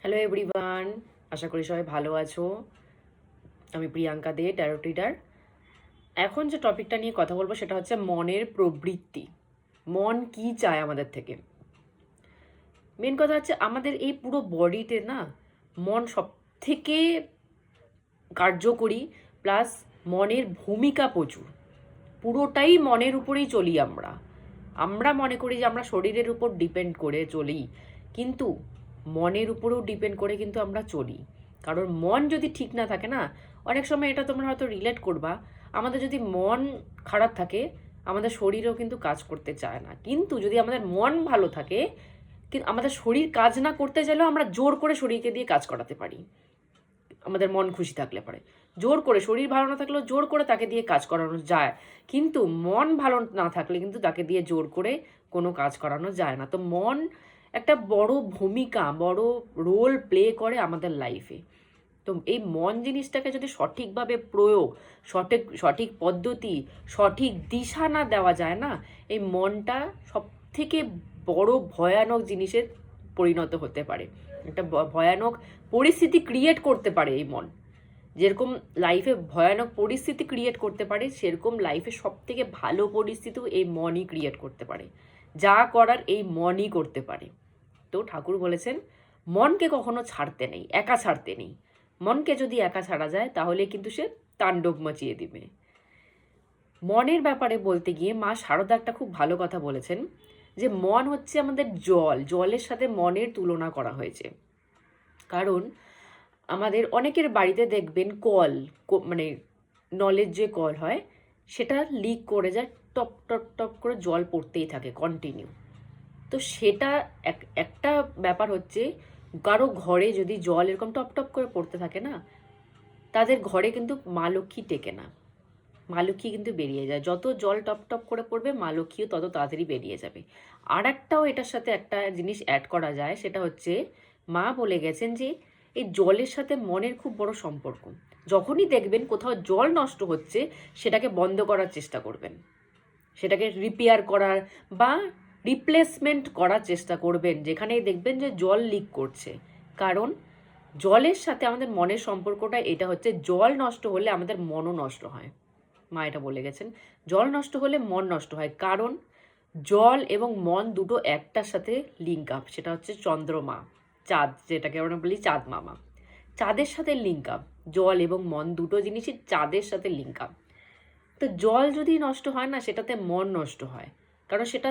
Hello everyone, আশা করি সবাই ভালো আছো। আমি প্রিয়াঙ্কা দে, ট্যারো রিডার। এখন যে টপিকটা নিয়ে কথা বলবো সেটা হচ্ছে মনের প্রবৃত্তি। মন কি চায় আমাদের থেকে। মেন কথা হচ্ছে আমাদের এই পুরো বডিতে না মন সব থেকে কার্যকরী, প্লাস মনের ভূমিকা প্রচুর। পুরোটাই মনের উপরেই চলি আমরা। আমরা মনে করি যে আমরা শরীরের উপর ডিপেন্ড করে চলি, কিন্তু মনের উপরেও ডিপেন্ড করে কিন্তু আমরা চলি। কারণ মন যদি ঠিক না থাকে না, অনেক সময় এটা তোমরা হয়তো রিলেট করবা, আমাদের যদি মন খারাপ থাকে আমাদের শরীরও কিন্তু কাজ করতে চায় না। কিন্তু যদি আমাদের মন ভালো থাকে, কিন্তু আমাদের শরীর কাজ না করতে চাইলেও আমরা জোর করে শরীরকে দিয়ে কাজ করাতে পারি। আমাদের মন খুশি থাকলে পরে জোর করে, শরীর ভালো না থাকলেও জোর করে তাকে দিয়ে কাজ করানো যায়। কিন্তু মন ভালো না থাকলে কিন্তু তাকে দিয়ে জোর করে কোনো কাজ করানো যায় না। তো মন একটা বড় ভূমিকা, বড় রোল প্লে করে আমাদের লাইফে। তো এই মন জিনিসটাকে যদি সঠিকভাবে প্রয়োগ, সঠিক সঠিক পদ্ধতি, সঠিক দিশা না দেওয়া যায় না, এই মনটা সব থেকে বড় ভয়ানক জিনিসের পরিণত হতে পারে। একটা ভয়ানক পরিস্থিতি ক্রিয়েট করতে পারে এই মন। যেরকম লাইফে ভয়ানক পরিস্থিতি ক্রিয়েট করতে পারে, সেরকম লাইফে সব থেকে ভালো পরিস্থিতিও এই মনই ক্রিয়েট করতে পারে। যা করার এই মনই করতে পারে। তো ঠাকুর বলেছেন মনকে কখনো ছাড়তে নেই, একা ছাড়তে নেই। মনকে যদি একা ছাড়া যায় তাহলে কিন্তু সে তাণ্ডব মাচিয়ে দিবে। মনের ব্যাপারে বলতে গিয়ে মা শারদা একটা খুব ভালো কথা বলেছেন, যে মন হচ্ছে আমাদের জল, জলের সাথে মনের তুলনা করা হয়েছে। কারণ আমাদের অনেকের বাড়িতে দেখবেন কল, মানে নলের যে কল হয় সেটা লিক করে যায়, টপ টপ টপ করে জল পড়তেই থাকে কন্টিনিউ। তো সেটা একটা ব্যাপার হচ্ছে, কারো ঘরে যদি জল এরকম টপ টপ করে পড়তে থাকে না, তাদের ঘরে কিন্তু মা লক্ষ্মী টেকে না। মা লক্ষ্মী কিন্তু বেরিয়ে যায়। যত জল টপ টপ করে পড়বে মা লক্ষ্মীও তত তাড়াতাড়ি বেরিয়ে যাবে। আর একটাও এটার সাথে একটা জিনিস অ্যাড করা যায়, সেটা হচ্ছে মা বলে গেছেন যে এই জলের সাথে মনের খুব বড় সম্পর্ক। যখনই দেখবেন কোথাও জল নষ্ট হচ্ছে, সেটাকে বন্ধ করার চেষ্টা করবেন, সেটাকে রিপেয়ার করার বা রিপ্লেসমেন্ট করার চেষ্টা করবেন যেখানেই দেখবেন যে জল লিক করছে। কারণ জলের সাথে আমাদের মনের সম্পর্কটা এটা হচ্ছে, জল নষ্ট হলে আমাদের মনও নষ্ট হয়। মা এটা বলে গেছেন, জল নষ্ট হলে মন নষ্ট হয়। কারণ জল এবং মন দুটো একটার সাথে লিঙ্ক আপ, সেটা হচ্ছে চন্দ্রমা, চাঁদ, যেটাকে আমরা বলি চাঁদ মামা। চাঁদের সাথে লিঙ্ক আপ, জল এবং মন দুটো জিনিসই চাঁদের সাথে লিঙ্ক আপ। তো জল যদি নষ্ট হয় না, সেটাতে মন নষ্ট হয়। কারণ সেটা,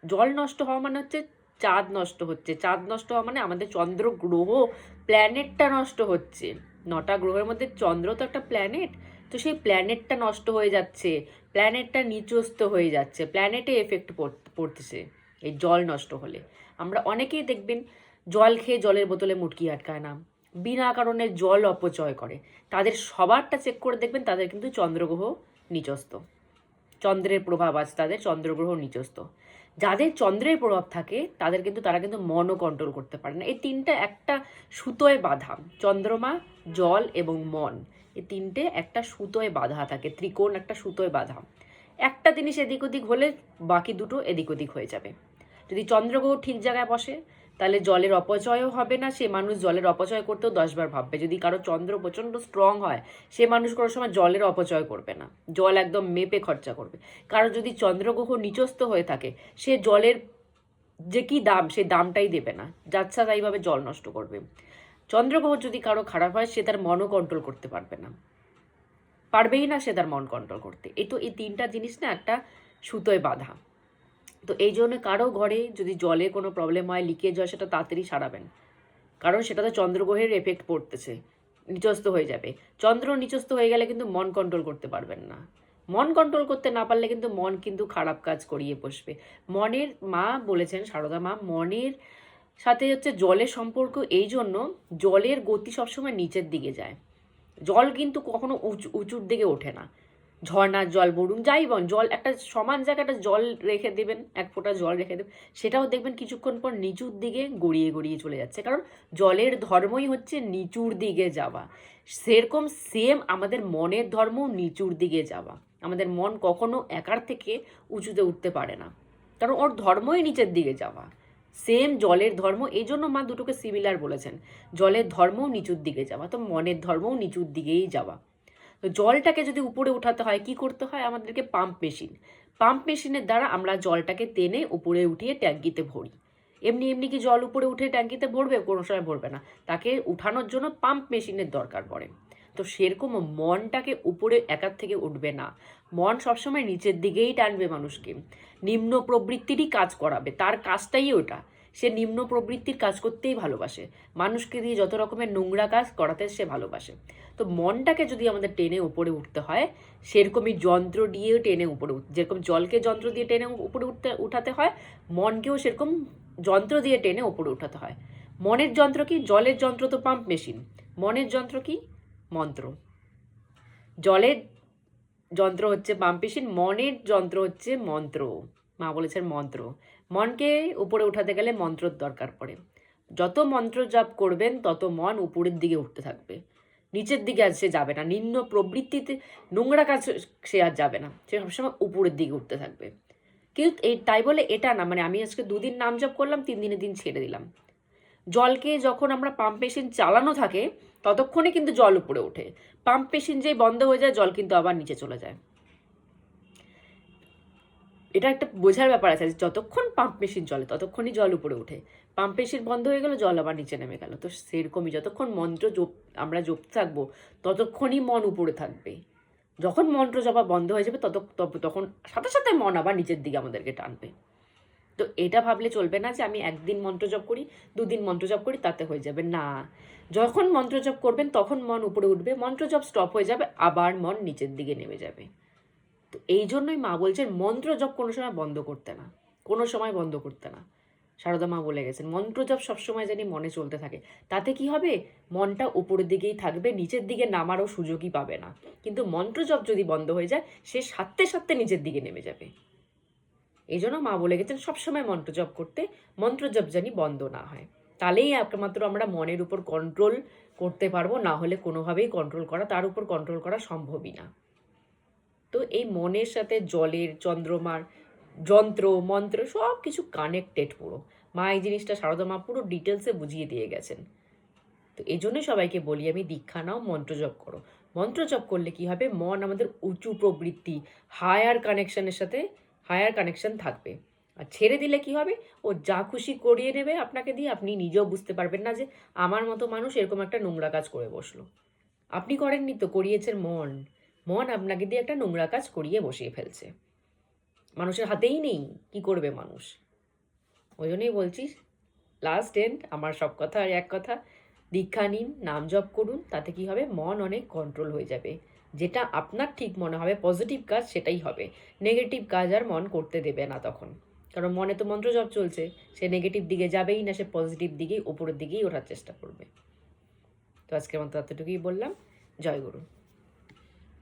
জল নষ্ট হওয়া মানে হচ্ছে চাঁদ নষ্ট হচ্ছে। চাঁদ নষ্ট হওয়া মানে আমাদের চন্দ্র গ্রহ, প্ল্যানেটটা নষ্ট হচ্ছে। 9টা গ্রহের মধ্যে চন্দ্র তো একটা প্ল্যানেট। তো সেই প্ল্যানেটটা নষ্ট হয়ে যাচ্ছে, প্ল্যানেটটা নিচস্ত হয়ে যাচ্ছে, প্ল্যানেটে এফেক্ট পড়তেছে এই জল নষ্ট হলে। আমরা অনেকেই দেখবেন জল খেয়ে জলের বোতলে মুটকি আটকায় না, বিনা কারণে জল অপচয় করে। তাদের সবারটা চেক করে দেখবেন তাদের কিন্তু চন্দ্রগ্রহ নিচস্ত, চন্দ্রের প্রভাব আছে তাদের, চন্দ্রগ্রহ নিচস্ত। যাদের চন্দ্রের প্রভাব থাকে তাদের কিন্তু, তারা কিন্তু মনও কন্ট্রোল করতে পারে না। এই তিনটা একটা সুতোয় বাঁধা, চন্দ্রমা, জল এবং মন, এই তিনটে একটা সুতোয় বাঁধা থাকে, ত্রিকোণ একটা সুতোয় বাঁধা। একটা জিনিস এদিক ওদিক হলে বাকি দুটো এদিক ওদিক হয়ে যাবে। যদি চন্দ্রগ্রহ ঠিক জায়গায় বসে তাহলে জলের অপচয়ও হবে না, সে মানুষ জলের অপচয় করতেও 10বার ভাববে। যদি কারো চন্দ্র প্রচণ্ড স্ট্রং হয়, সে মানুষ কোনো সময় জলের অপচয় করবে না, জল একদম মেপে খরচা করবে। কারো যদি চন্দ্রগ্রহ নিচস্থ হয়ে থাকে, সে জলের যে কি দাম, সেই দামটাই দেবে না, যাচ্ছা তাইভাবে জল নষ্ট করবে। চন্দ্রগ্রহ যদি কারো খারাপ হয়, সে তার মনও কন্ট্রোল করতে পারবে না, পারবেই না সে তার মন কন্ট্রোল করতে। এই তিনটা জিনিস না একটা সুতোয় বাঁধা। তো এই জন্য কারো ঘরে যদি জলে কোনো প্রবলেম হয়, লিকেজ হয়, সেটা তাড়াতাড়ি সারাবেন। কারণ সেটা তো চন্দ্রগ্রহের এফেক্ট পড়তেছে, নিচস্থ হয়ে যাবে। চন্দ্র নিচস্থ হয়ে গেলে কিন্তু মন কন্ট্রোল করতে পারবেন না। মন কন্ট্রোল করতে না পারলে কিন্তু মন কিন্তু খারাপ কাজ করিয়ে বসবে। মনের, মা বলেছেন শারদা মা, মনের সাথে হচ্ছে জলের সম্পর্ক। এই জন্য জলের গতি সবসময় নিচের দিকে যায়। জল কিন্তু কখনো উঁচুর দিকে ওঠে না। ঝর্ণার জল বলুন, যাই বল, জল একটা সমান জায়গায় একটা জল রেখে দেবেন, এক ফোঁটা জল রেখে দেবেন, সেটাও দেখবেন কিছুক্ষণ পর নিচুর দিকে গড়িয়ে গড়িয়ে চলে যাচ্ছে। কারণ জলের ধর্মই হচ্ছে নিচুর দিকে যাওয়া। সেরকম সেম আমাদের মনের ধর্মও নিচুর দিকে যাওয়া। আমাদের মন কখনো একার থেকে উঁচুতে উঠতে পারে না, কারণ ওর ধর্মই নিচের দিকে যাওয়া। সেম জলের ধর্ম, এই জন্য মা দুটোকে সিমিলার বলেছেন। জলের ধর্মও নিচুর দিকে যাওয়া, তো মনের ধর্মও নিচুর দিকেই যাওয়া। তো জলটাকে যদি উপরে উঠাতে হয় কি করতে হয় আমাদেরকে? পাম্প মেশিনের দ্বারা আমরা জলটাকে টেনে উপরে উঠিয়ে ট্যাঙ্কিতে ভরি। এমনি এমনি কি জল উপরে উঠে ট্যাঙ্কিতে ভরবে? কোনো সময় ভরবে না, তাকে উঠানোর জন্য পাম্প মেশিনের দরকার পড়ে। তো সেরকম মনটাকে উপরে একার থেকে উঠবে না, মন সবসময় নিচের দিকেই টানবে মানুষকে, নিম্ন প্রবৃত্তিরই কাজ করাবে, তার কাজটাই ওটা। সে নিম্ন প্রবৃত্তির কাজ করতেই ভালোবাসে, মানুষকে দিয়ে যত রকমের নোংরা কাজ করাতে সে ভালোবাসে। তো মনটাকে যদি আমাদের টেনে উপরে উঠতে হয়, সেরকমই যন্ত্র দিয়েও টেনে উপরে যেরকম জলকে যন্ত্র দিয়ে টেনে উপরে উঠাতে হয়, মনকেও সেরকম যন্ত্র দিয়ে টেনে উপরে উঠাতে হয়। মনের যন্ত্র কি? জলের যন্ত্র তো পাম্প মেশিন, মনের যন্ত্র কি? মন্ত্র। জলের যন্ত্র হচ্ছে পাম্প মেশিন, মনের যন্ত্র হচ্ছে মন্ত্র। মা বলেছেন মন্ত্র। মনকে উপরে উঠাতে গেলে মন্ত্রর দরকার পড়ে। যত মন্ত্র জপ করবেন তত মন উপরের দিকে উঠতে থাকবে, নিচের দিকে আর সে যাবে না, নিম্ন প্রবৃত্তিতে নোংরা কাজ সে আর যাবে না, সে সবসময় উপরের দিকে উঠতে থাকবে। কিন্তু তাই বলে এটা না মানে আমি আজকে 2 দিন নাম জপ করলাম, 3 দিনের দিন ছেড়ে দিলাম। জলকে যখন আমরা পাম্প মেশিন চালানো থাকে ততক্ষণে কিন্তু জল উপরে ওঠে, পাম্প মেশিন যেই বন্ধ হয়ে যায় জল কিন্তু আবার নিচে চলে যায়। এটা একটা বোঝার ব্যাপার আছে, যতক্ষণ পাম্প মেশিন চলে ততক্ষণই জল উপরে ওঠে, পাম্প মেশিন বন্ধ হয়ে গেল জল আবার নিচে নেমে গেল। তো সেরকমই যতক্ষণ মন্ত্র আমরা জপতে থাকবো ততক্ষণই মন উপরে থাকবে। যখন মন্ত্র জপা বন্ধ হয়ে যাবে তখন সাথে সাথে মন আবার নিচের দিকে আমাদেরকে টানবে। তো এটা ভাবলে চলবে না যে আমি একদিন মন্ত্র জপ করি, 2 দিন মন্ত্র জপ করি তাতে হয়ে যাবে না। যখন মন্ত্র জপ করবেন তখন মন উপরে উঠবে, মন্ত্র জপ স্টপ হয়ে যাবে আবার মন নিচের দিকে নেমে যাবে। তো এই জন্যই মা বলছেন মন্ত্র জপ কোনো সময় বন্ধ করতে না, কোনো সময় বন্ধ করতে না। সারদা মা বলে গেছেন মন্ত্র জপ সবসময় জানি মনে চলতে থাকে, তাতে কি হবে? মনটা উপরের দিকেই থাকবে, নিচের দিকে নামারও সুযোগই পাবে না। কিন্তু মন্ত্র জপ যদি বন্ধ হয়ে যায় সে সাথে সাথে নিচের দিকে নেমে যাবে। এই জন্য মা বলে গেছেন সবসময় মন্ত্র জপ করতে, মন্ত্র জপ জানি বন্ধ না হয়। তাহলেই একমাত্র আমরা মনের উপর কন্ট্রোল করতে পারবো, না হলে কোনোভাবেই কন্ট্রোল করা, তার উপর কন্ট্রোল করা সম্ভবই না। তো এই মনের সাথে জলের, চন্দ্রমার যন্ত্র মন্ত্র সব কিছু কানেক্টেড পুরো। মা এই জিনিসটা সারদা মা পুরো ডিটেলসে বুঝিয়ে দিয়ে গেছেন। তো এই জন্যই সবাইকে বলি আমি দীক্ষা নাও, মন্ত্র জপ করো। মন্ত্র জপ করলে কি হবে? মন আমাদের উঁচু প্রবৃত্তি, হায়ার কানেকশন থাকবে। আর ছেড়ে দিলে কি হবে? ও যা খুশি করিয়ে নেবে আপনাকে দিয়ে, আপনি নিজেও বুঝতে পারবেন না যে আমার মতো মানুষ এরকম একটা নোংরা কাজ করে বসলো। আপনি করেননি তো, করিয়েছেন মন। মন আপনাকে দিয়ে একটা নোংরা কাজ করিয়ে বসিয়ে ফেলছে, মানুষের হাতেই নেই, কি করবে মানুষ? ওই জন্যই বলছি লাস্ট এন্ড আমার সব কথা আর এক কথা, দীক্ষা নিন, নাম জপ করুন, তাতে কি হবে? মন অনেক কন্ট্রোল হয়ে যাবে। যেটা আপনার ঠিক মনে হবে পজিটিভ কাজ সেটাই হবে, নেগেটিভ কাজ আর মন করতে দেবে না তখন। কারণ মনে তো মন্ত্র জপ চলছে, সে নেগেটিভ দিকে যাবেই না, সে পজিটিভ দিকেই, উপরের দিকেই ওঠার চেষ্টা করবে। তো আজকের মতো এতটুকুই বললাম। জয় গুরু।